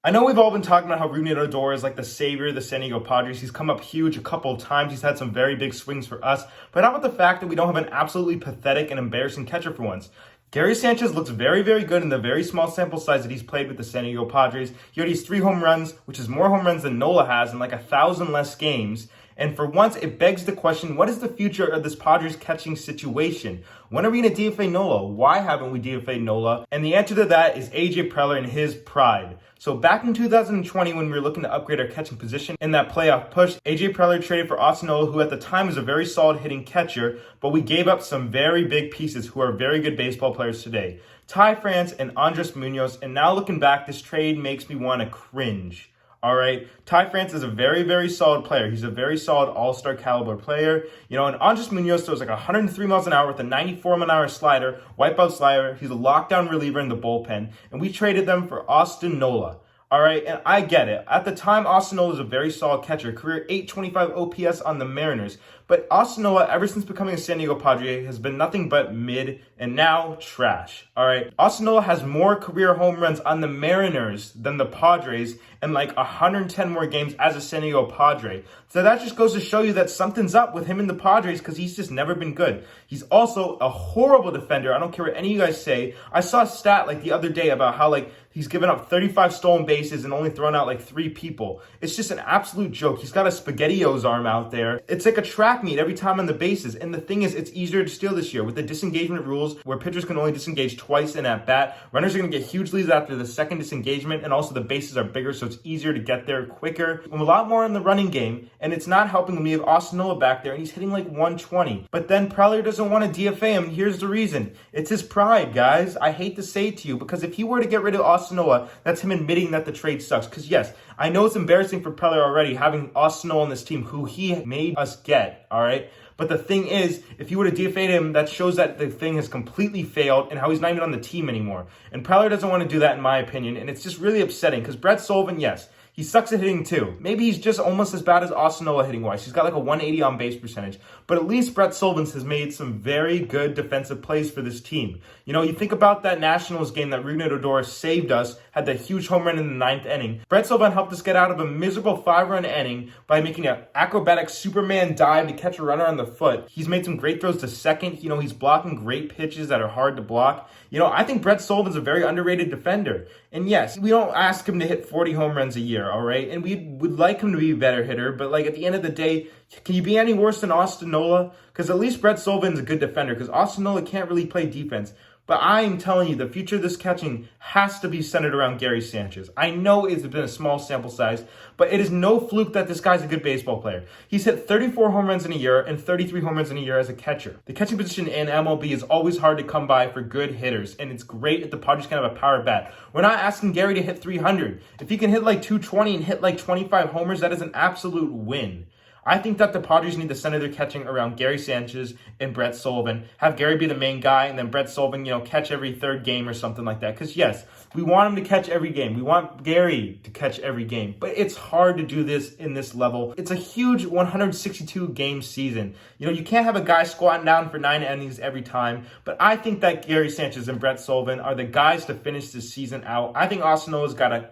I know we've all been talking about how Rougned Odor is like the savior of the San Diego Padres. He's come up huge a couple of times. He's had some very big swings for us. But how about the fact that we don't have an absolutely pathetic and embarrassing catcher for once? Gary Sanchez looks very, very good in the very small sample size that he's played with the San Diego Padres. He already has 3 home runs, which is more home runs than Nola has in like 1,000 less games. And for once, it begs the question, what is the future of this Padres catching situation? When are we going to DFA Nola? Why haven't we DFA Nola? And the answer to that is AJ Preller and his pride. So back in 2020, when we were looking to upgrade our catching position in that playoff push, AJ Preller traded for Austin Nola, who at the time was a very solid hitting catcher, but we gave up some very big pieces who are very good baseball players today. Ty France and Andres Munoz, and now looking back, this trade makes me want to cringe. All right, Ty France is a very, very solid player. He's a very solid all-star caliber player. You know, and Andres Munoz throws like 103 miles an hour with a 94-mile-an-hour slider, wipeout slider. He's a lockdown reliever in the bullpen. And we traded them for Austin Nola. All right, and I get it. At the time, Austin Nola was a very solid catcher, career .825 OPS on the Mariners. But Austin Nola, ever since becoming a San Diego Padre, has been nothing but mid and now trash. All right, Austin Nola has more career home runs on the Mariners than the Padres and like 110 more games as a San Diego Padre. So that just goes to show you that something's up with him in the Padres because he's just never been good. He's also a horrible defender. I don't care what any of you guys say. I saw a stat like the other day about how like he's given up 35 stolen bases and only thrown out like 3 people. It's just an absolute joke. He's got a SpaghettiOs arm out there. It's like a track meet every time on the bases. And the thing is, it's easier to steal this year with the disengagement rules where pitchers can only disengage twice in at bat. Runners are going to get huge leads after the second disengagement, and also the bases are bigger, so it's easier to get there quicker. I'm a lot more in the running game, and it's not helping when we have Austin Nola back there, and he's hitting like 120. But then Preller doesn't want to DFA him, and here's the reason. It's his pride, guys. I hate to say it to you, because if he were to get rid of Austin Nola, that's him admitting that the trade sucks. Because yes, I know it's embarrassing for Preller already having Austin Nola on this team, who he made us get, all right? But the thing is, if you were to DFA him, that shows that the thing has completely failed and how he's not even on the team anymore. And Preller doesn't want to do that, in my opinion, and it's just really upsetting because Brett Sullivan, yes, he sucks at hitting too. Maybe he's just almost as bad as Austin Nola hitting-wise. He's got like a 180 on base percentage. But at least Brett Sullivan has made some very good defensive plays for this team. You know, you think about that Nationals game that Rougned Odor saved us, had that huge home run in the 9th inning. Brett Sullivan helped us get out of a miserable 5-run inning by making an acrobatic Superman dive to catch a runner on the foot. He's made some great throws to second. You know, he's blocking great pitches that are hard to block. You know, I think Brett Sullivan's a very underrated defender. And yes, we don't ask him to hit 40 home runs a year, all right? And we would like him to be a better hitter, but like at the end of the day, can you be any worse than Austin Nola? Because at least Brett Sullivan's a good defender, because Austin Nola can't really play defense. But I am telling you, the future of this catching has to be centered around Gary Sanchez. I know it's been a small sample size, but it is no fluke that this guy's a good baseball player. He's hit 34 home runs in a year and 33 home runs in a year as a catcher. The catching position in MLB is always hard to come by for good hitters, and it's great if the Padres can have a power bat. We're not asking Gary to hit 300. If he can hit like 220 and hit like 25 homers, that is an absolute win. I think that the Padres need to center their catching around Gary Sanchez and Brett Sullivan. Have Gary be the main guy, and then Brett Sullivan, you know, catch every 3rd game or something like that. Because yes, we want him to catch every game. We want Gary to catch every game. But it's hard to do this in this level. It's a huge 162-game season. You know, you can't have a guy squatting down for 9 innings every time. But I think that Gary Sanchez and Brett Sullivan are the guys to finish this season out. I think Austin Nola's got to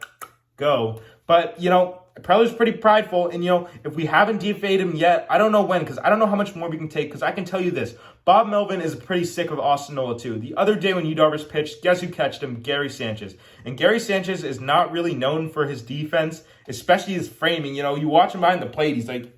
go. But, you know, Preller's pretty prideful, and, you know, if we haven't DFA'd him yet, I don't know when, because I don't know how much more we can take, because I can tell you this. Bob Melvin is pretty sick of Austin Nola, too. The other day when Yu Darvish pitched, guess who catched him? Gary Sanchez. And Gary Sanchez is not really known for his defense, especially his framing. You know, you watch him behind the plate, he's like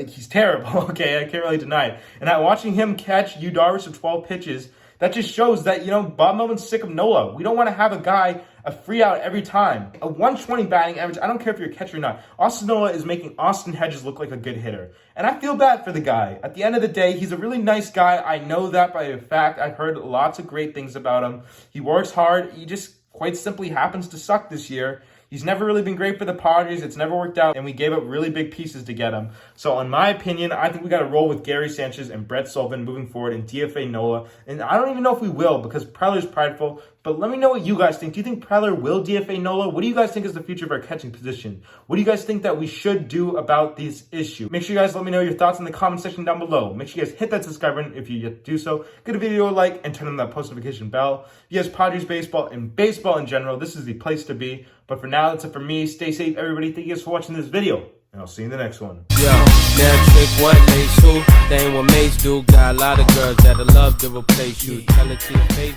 he's terrible, okay? I can't really deny it. And watching him catch Yu Darvish with 12 pitches, that just shows that, you know, Bob Melvin's sick of Nola. We don't want to have a guy a free out every time. A 120 batting average, I don't care if you're a catcher or not. Austin Nola is making Austin Hedges look like a good hitter. And I feel bad for the guy. At the end of the day, he's a really nice guy. I know that by a fact. I've heard lots of great things about him. He works hard. He just quite simply happens to suck this year. He's never really been great for the Padres. It's never worked out, and we gave up really big pieces to get him. So, in my opinion, I think we got to roll with Gary Sanchez and Brett Sullivan moving forward and DFA Nola. And I don't even know if we will, because Preller's prideful. But let me know what you guys think. Do you think Preller will DFA Nola? What do you guys think is the future of our catching position? What do you guys think that we should do about this issue? Make sure you guys let me know your thoughts in the comment section down below. Make sure you guys hit that subscribe button if you yet to do so. Give the video a like and turn on that post notification bell. If you guys Padres baseball and baseball in general, this is the place to be. But for now, that's it for me. Stay safe, everybody. Thank you guys for watching this video, and I'll see you in the next one. Yo, now trick what Mace who? That ain't what Mace do. Got a lot of girls that'll love to replace you. Tell it to your face.